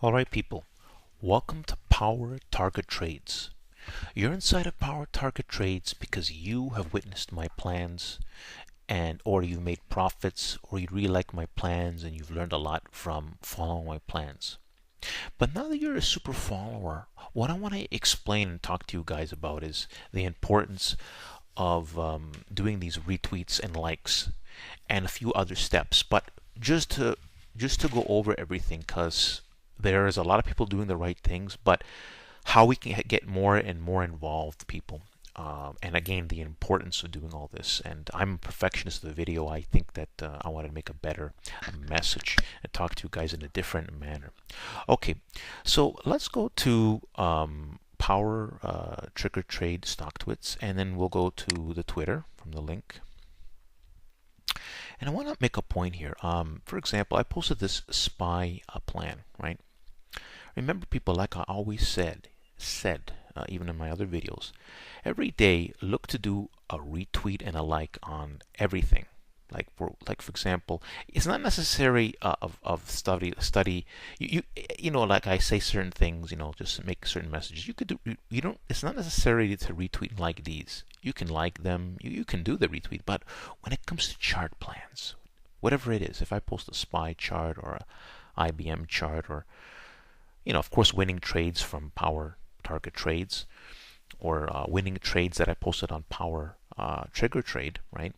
Alright people, welcome to Power Target Trades. You're inside of Power Target Trades because you have witnessed my plans or you've made profits or you really like my plans and you've learned a lot from following my plans. But now that you're a super follower, what I want to explain and talk to you guys about is the importance of doing these retweets and likes and a few other steps. But just to go over everything, because there is a lot of people doing the right things, but how we can get more and more involved people. And again, the importance of doing all this. And I'm a perfectionist of the video. I think that I want to make a better message and talk to you guys in a different manner. Okay, so let's go to Power Trigger Trade StockTwits, and then we'll go to the Twitter from the link. And I want to make a point here. For example, I posted this SPY plan, right? Remember, people, like I always said, even in my other videos, every day look to do a retweet and a like on everything. Like for example, it's not necessary of study. You know, like I say certain things, just to make certain messages. You could do. You don't. It's not necessary to retweet and like these. You can like them. You can do the retweet. But when it comes to chart plans, whatever it is, if I post a SPY chart or a IBM chart or of course, winning trades from Power Target Trades or winning trades that I posted on Power Trigger Trade, right?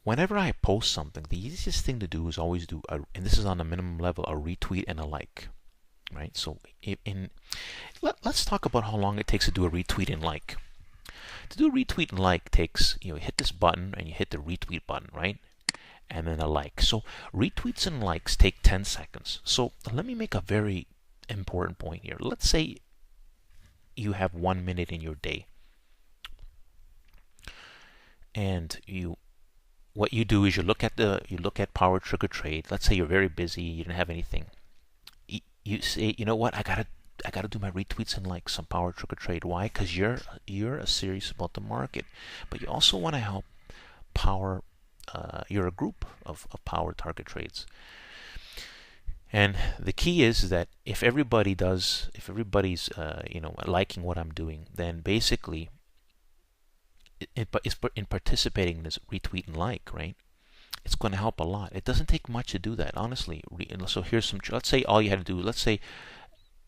Whenever I post something, the easiest thing to do is always do, and this is on a minimum level, a retweet and a like, right? So let's talk about how long it takes to do a retweet and like. To do a retweet and like takes, hit this button and you hit the retweet button, right? And then a like. So retweets and likes take 10 seconds. So let me make a very important point here. Let's say you have 1 minute in your day, and what you do is you look at Power Trigger Trade. Let's say you're very busy, you don't have anything. You say, you know what, I gotta do my retweets and likes on Power Trigger Trade. Why? Because you're serious about the market, but you also want to help Power. You're a group of Power Target Trades. And the key is that if everybody's liking what I'm doing, then basically in participating in this retweet and like, right? It's going to help a lot. It doesn't take much to do that, honestly. So here's some. Let's say all you had to do. Let's say,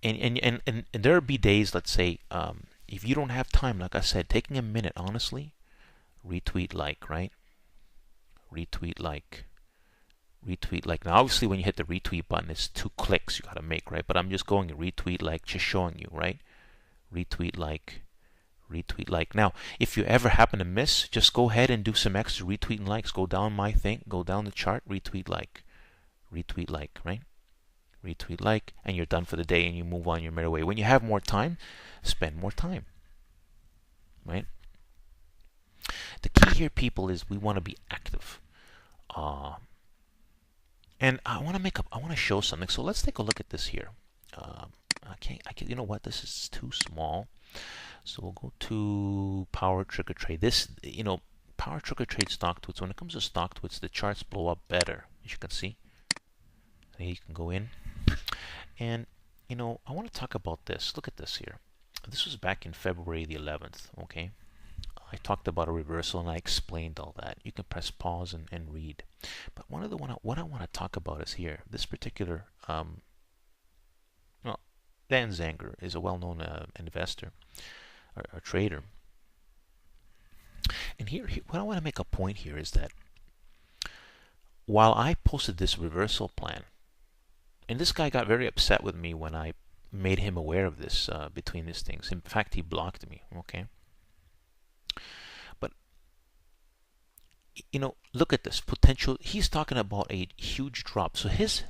and there'll be days. Let's say if you don't have time, like I said, taking a minute, honestly, retweet like, right? Retweet like. Retweet like. Now obviously when you hit the retweet button, it's 2 clicks you gotta make, right? But I'm just going retweet like, just showing you, right? Retweet like, retweet like. Now if you ever happen to miss, just go ahead and do some extra retweet and likes. Go down go down the chart, retweet like, right? Retweet like, and you're done for the day and you move on your merry way. When you have more time, spend more time, right? The key here, people, is we want to be active. And I want to show something. So let's take a look at this here. I can't. You know what? This is too small. So we'll go to Power Trigger Trade. This, Power Trigger Trade StockTwits. When it comes to StockTwits, the charts blow up better, as you can see. And you can go in, and I want to talk about this. Look at this here. This was back in February the 11th. Okay. I talked about a reversal and I explained all that. You can press pause and read. But what I want to talk about is here. This particular, Dan Zanger is a well-known investor or trader. And here, what I want to make a point here is that while I posted this reversal plan, and this guy got very upset with me when I made him aware of this between these things. In fact, he blocked me. Okay. But look at this potential. He's talking about a huge drop. So here's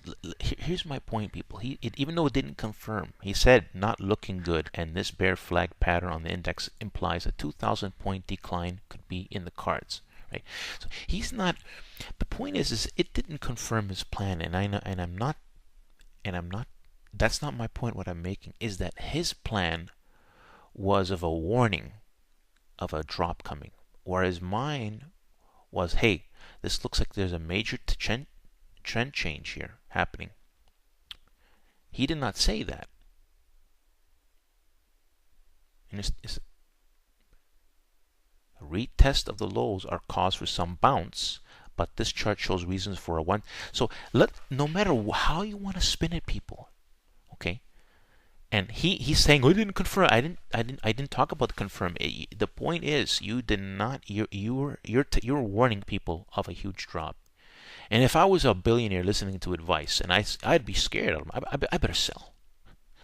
my point, people. Even though it didn't confirm, he said not looking good, and this bear flag pattern on the index implies a 2,000 point decline could be in the cards, right? So he's not. The point is it didn't confirm his plan, and I'm not. That's not my point. What I'm making is that his plan was of a warning of a drop coming, whereas mine was, hey, this looks like there's a major trend change here happening. He did not say that. And a retest of the lows are cause for some bounce, but this chart shows reasons for a one. So no matter how you want to spin it, people, okay. And he's saying, "Oh, I didn't confirm. I didn't talk about the confirm." The point is, you did not. You're warning people of a huge drop. And if I was a billionaire listening to advice, and I'd be scared. I better sell.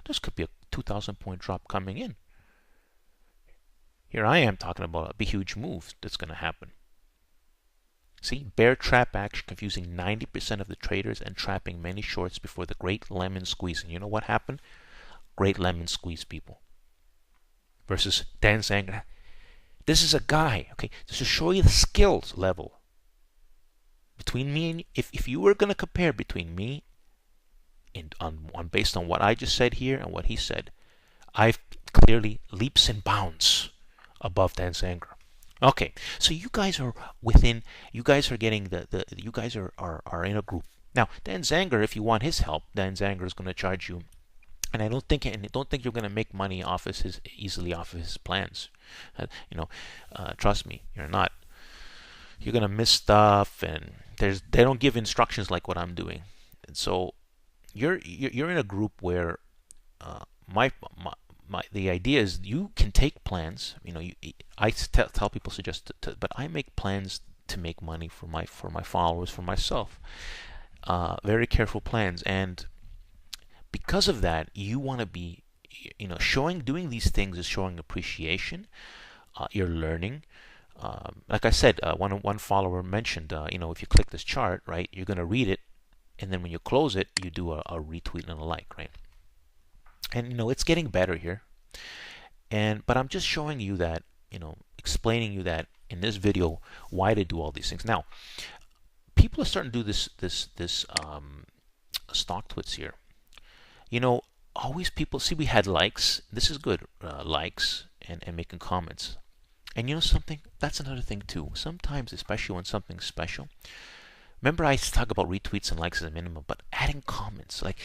This could be a 2,000-point drop coming in. Here I am talking about a big, huge move that's going to happen. See, bear trap action confusing 90% of the traders and trapping many shorts before the great lemon squeeze. And you know what happened? Great lemon squeeze, people. Versus Dan Zanger. This is a guy, okay, just to show you the skills level between me and you. If you were going to compare between me and based on what I just said here and what he said, I've clearly leaps and bounds above Dan Zanger. Okay, so you guys are within. You guys are getting you guys are in a group now. Dan Zanger, if you want his help, Dan Zanger is going to charge you. And I don't think you're going to make money easily off of his plans. Trust me, you're not. You're going to miss stuff, and they don't give instructions like what I'm doing. And so you're in a group where the idea is you can take plans. I tell people but I make plans to make money for my followers, for myself. Very careful plans, and because of that, you want to be, doing these things is showing appreciation. You're learning. Like I said, one follower mentioned, if you click this chart, right, you're going to read it, and then when you close it, you do a retweet and a like, right? And it's getting better here. But I'm just showing you that, explaining you that in this video why to do all these things. Now, people are starting to do this stock twits here. Always people see we had likes. This is good, likes and making comments. And you know something? That's another thing too. Sometimes, especially when something's special. Remember, I used to talk about retweets and likes as a minimum, but adding comments, like,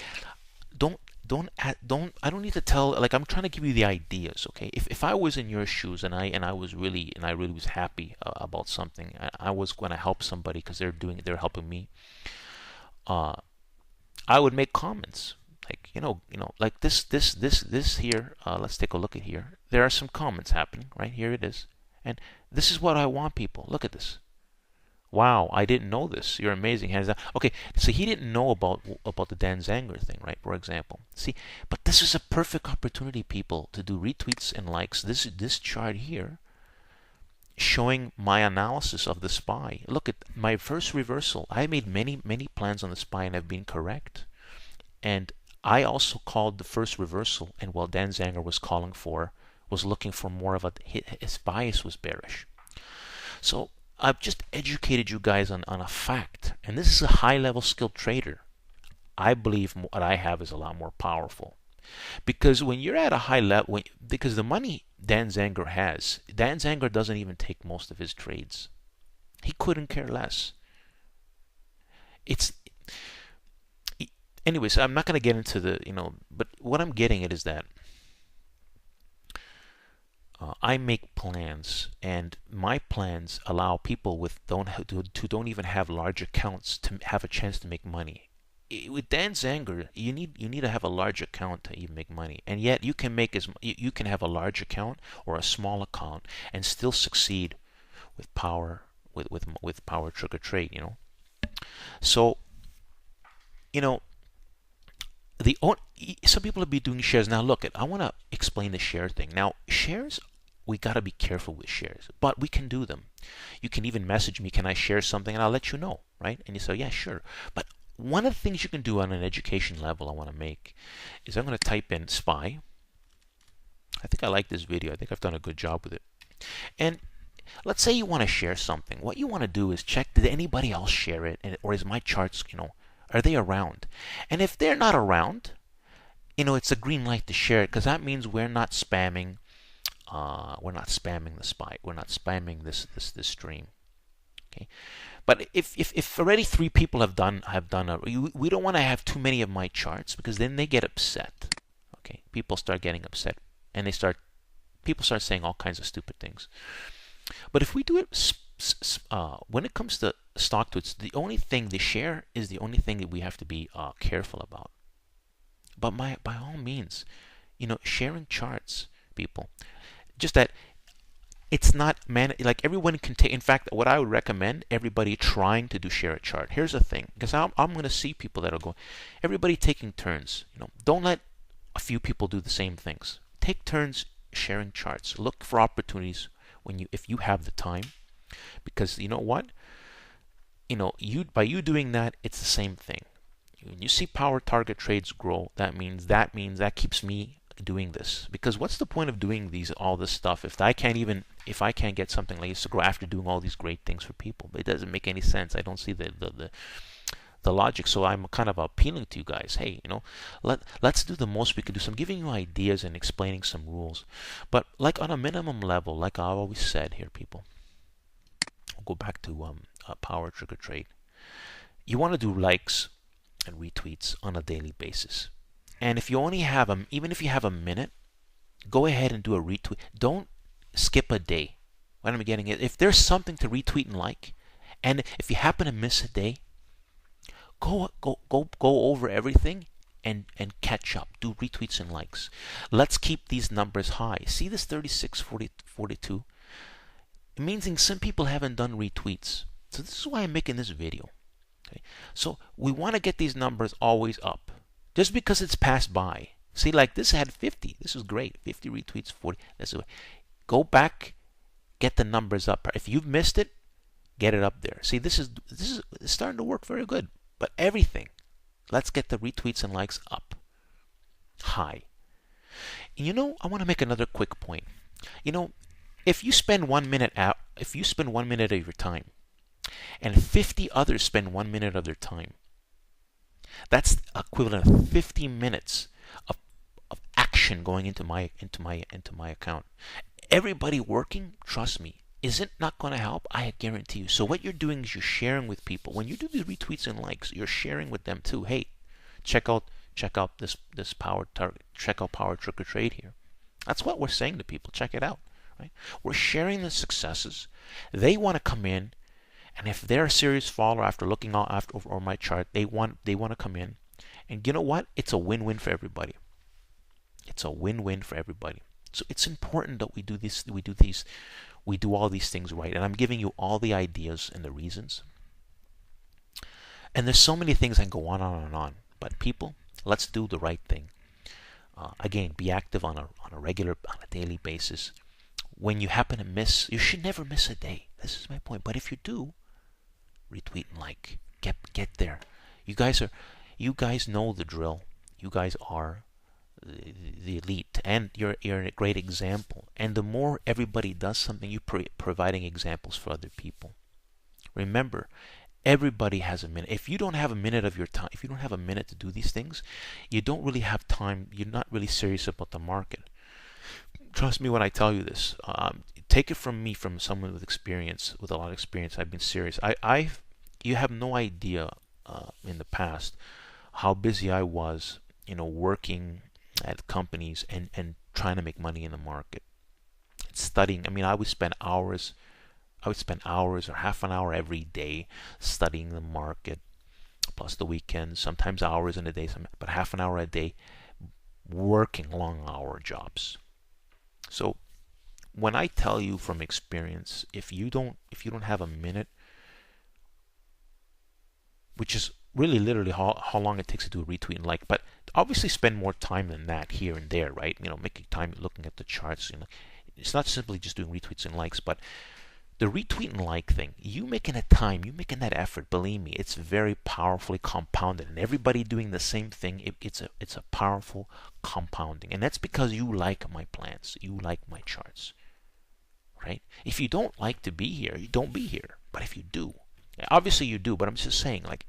I don't need to tell. Like, I'm trying to give you the ideas, okay? If I was in your shoes and I really was happy about something, I was going to help somebody because they're helping me. I would make comments. Like, like this here. Let's take a look at here. There are some comments happening, right? Here it is. And this is what I want, people. Look at this. Wow, I didn't know this. You're amazing. Hands down. Okay, so he didn't know about the Dan Zanger thing, right? For example. See, but this is a perfect opportunity, people, to do retweets and likes. This chart here showing my analysis of the SPY. Look at my first reversal. I made many plans on the SPY and have been correct. And I also called the first reversal, and while Dan Zanger was looking for more of his bias was bearish. So I've just educated you guys on a fact, and this is a high-level skilled trader. I believe what I have is a lot more powerful, because when you're at a high level, because the money Dan Zanger doesn't even take most of his trades. He couldn't care less. Anyways, I'm not going to get into but what I'm getting at is that I make plans, and my plans allow people who don't even have large accounts to have a chance to make money. With Dan Zanger, you need to have a large account to even make money, and yet you can have a large account or a small account and still succeed with power trigger trade. So some people will be doing shares. Now look, I want to explain the share thing. Now shares, we got to be careful with shares, but we can do them. You can even message me, can I share something, and I'll let you know, right? And you say, yeah, sure. But one of the things you can do on an education level I want to make is I'm going to type in SPY. I think I like this video. I think I've done a good job with it. And let's say you want to share something. What you want to do is check, did anybody else share it? Or is my charts, are they around? And if they're not around, it's a green light to share it, because that means we're not spamming. We're not spamming the SPY. We're not spamming this stream. Okay. But if already 3 people have done a, we don't want to have too many of my charts, because then they get upset. Okay, people start getting upset, and people start saying all kinds of stupid things. But if we do it, when it comes to stock tweets, the only thing the share is the only thing that we have to be careful about. But by all means, sharing charts, people. Just that it's not like everyone can take. In fact, what I would recommend everybody trying to do share a chart. Here's the thing, because I'm going to see people that are going, everybody taking turns. Don't let a few people do the same things. Take turns sharing charts. Look for opportunities if you have the time, because you know what, by you doing that, it's the same thing. When you see power target trades grow, that means that keeps me doing this, because what's the point of doing all this stuff if I can't get something like this to grow after doing all these great things for people? It doesn't make any sense. I don't see the logic. So I'm kind of appealing to you guys. Hey, let's do the most we can do. So I'm giving you ideas and explaining some rules, but like on a minimum level, like I always said here, people. We'll go back to power trigger trade. You want to do likes and retweets on a daily basis. And if you only have them, even if you have a minute, go ahead and do a retweet. Don't skip a day. What am I getting at? If there's something to retweet and like, and if you happen to miss a day, go over everything and catch up. Do retweets and likes. Let's keep these numbers high. See this 36, 40, 42? It means some people haven't done retweets. So this is why I'm making this video. Okay? So we want to get these numbers always up. Just because it's passed by. See, like this had 50. This is great. 50 retweets, 40. That's the way. Go back, get the numbers up. If you've missed it, get it up there. See, this is starting to work very good. But everything, let's get the retweets and likes up high. And I want to make another quick point. If you spend 1 minute of your time, and 50 others spend 1 minute of their time, that's equivalent of 50 minutes of action going into my account. Everybody working, trust me, is it not going to help? I guarantee you. So what you're doing is you're sharing with people. When you do the retweets and likes, you're sharing with them too. Hey, check out this power target. Check out power trigger trade here. That's what we're saying to people. Check it out. Right? We're sharing the successes. They want to come in. And if they're a serious follower after looking over my chart, they want to come in. And you know what? It's a win-win for everybody. It's a win-win for everybody. So it's important that we do all these things right. And I'm giving you all the ideas and the reasons. And there's so many things that go on and on. But people, let's do the right thing. Again, be active on a daily basis. When you happen to miss, you should never miss a day. This is my point. But if you do, retweet and like. Get there. You guys know the drill. You guys are the elite, and you're a great example. And the more everybody does something, you're providing examples for other people. Remember, everybody has a minute. If you don't have a minute of your time, if you don't have a minute to do these things, you don't really have time. You're not really serious about the market. Trust me when I tell you this. Take it from me, from someone with experience, with a lot of experience. I've been serious. You have no idea in the past how busy I was, working at companies and trying to make money in the market, studying. I mean, I would spend hours or half an hour every day studying the market, plus the weekends, sometimes hours in a day, but half an hour a day working long-hour jobs. So when I tell you from experience, if you don't have a minute, which is really literally how long it takes to do a retweet and like, but obviously spend more time than that here and there, right? Making time looking at the charts. It's not simply just doing retweets and likes, but the retweet and like thing, you making that effort, believe me, it's very powerfully compounded. And everybody doing the same thing, it's a powerful compounding. And that's because you like my plans, you like my charts, right? If you don't like to be here, you don't be here. But if you do, obviously you do, but I'm just saying, like,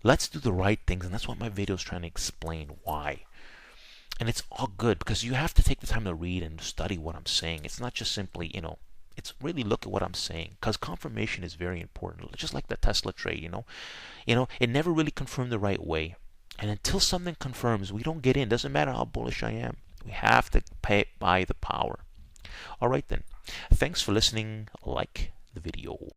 let's do the right things. And that's what my video is trying to explain why. And it's all good because you have to take the time to read and study what I'm saying. It's not just simply, It's really look at what I'm saying, because confirmation is very important. Just like the Tesla trade, it never really confirmed the right way. And until something confirms, we don't get in. Doesn't matter how bullish I am. We have to buy the power. All right then. Thanks for listening. Like the video.